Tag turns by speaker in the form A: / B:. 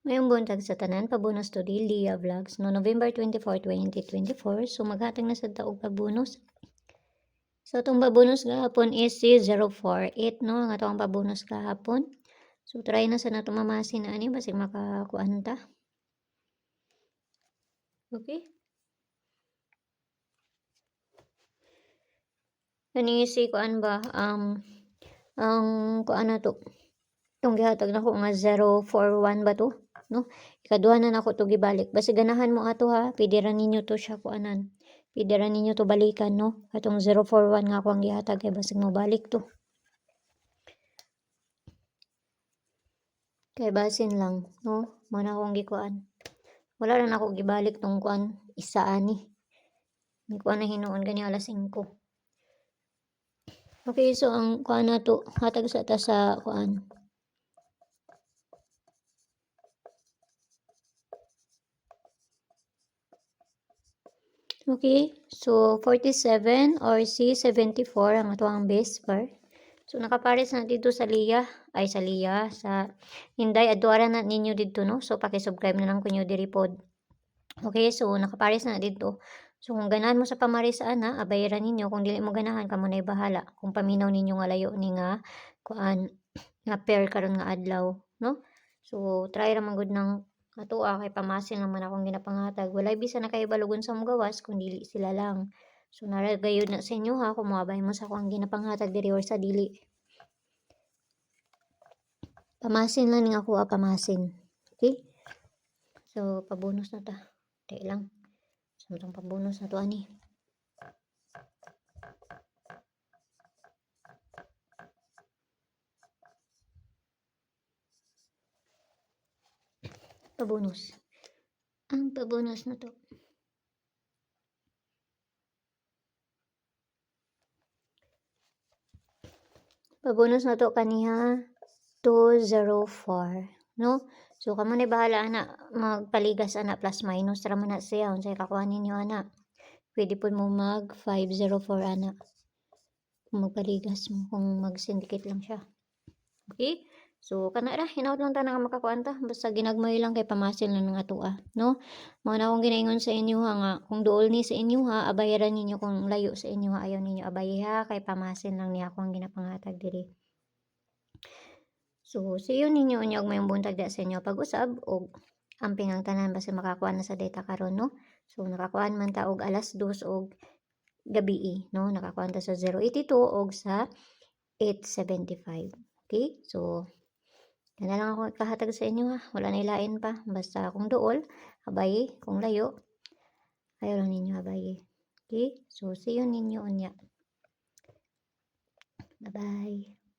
A: Mayong buntag sa tanan, pabunos to Lia Vlogs no November 24, 2024. So maghatag na sa taog pagbonus. So itong pabunos gahapon is si 048 no, ang atong pabunos gahapon. So try na sa nato mamasin na ani basig makakuanta. Okay? Kani si kuan ba ang kuan na to. Itong gihatag nako nga 041 ba to? No? Ikaduha na nako to gibalik. Basta ganahan mo ato ha, pwede ra ninyo to siya kuanan. Pwede ra ninyo to balikan no. Atong 041 nga ako ang gihatag kay basig mo balik to. Kay basin lang, no? Mana akong gikuan. Wala na ako gibalik tong kuan isa ani. Ni kuan na hinuon gani alas 5. Okay, so ang kuan na to, hatag sa ta sa kuan. Okay, so 47 or C74 ang ato ang base bar. So nakapares na dito sa Lia, sa Hinday adtuara na ninyo dito no. So paki-subscribe na lang kunyo diri pod. Okay, so nakapares na dito. So kung ganahan mo sa pamaris ana, abayaran ninyo. Kung dili mo ganahan, kamo nay bahala. Kung paminaw ninyo nga layo ni nga kuan nga pair karon nga adlaw, no? So try ra man gud nang atoa kay pamasin naman akong ginapanghatag. Walay bisan na kay balugon sa mogawas kung dili sila lang. So naragayod na sa inyo ha kung moabay mo sa akong ginapanghatag diri or sa dili. Pamasin lang ning ako pamasin. Okay? So pabonus na ta. Di lang. Samtang pabonus na to ani. Pabonus. Ang pabonus na to. Pabonus na to kaniha 204, no? So kamo ni bahala ana magpaligas ana plus minus ra man na siya unsay kakuha ninyo ana. Pwede po mo mag 504 ana. Kung magpaligas mo kung mag-syndicate lang siya. Okay? So kana ra hinaut lang ta nga makakuanta basta ginagmay lang kay pamasil na nga atoa, no? Mao na akong ginaingon sa inyo ha nga kung duol ni sa inyo ha abayaran ninyo kung layo sa inyo ha ayaw ninyo abay ha kay pamasil lang ni ako ang ginapanghatag diri. So siyo ninyo unya og mayong buntag da sa inyo pag-usab og amping ang tanan basta makakuha na sa data karon no. So nakakuan man ta og alas 2 og gabi no nakakuha ta sa 082 og sa 875. Okay? So kana lang ako kahatag sa inyo ha. Wala na ilain pa. Basta kung duol, abay. Kung layo, ayaw lang ninyo abay. Okay? So, see you ninyo unya. Bye-bye.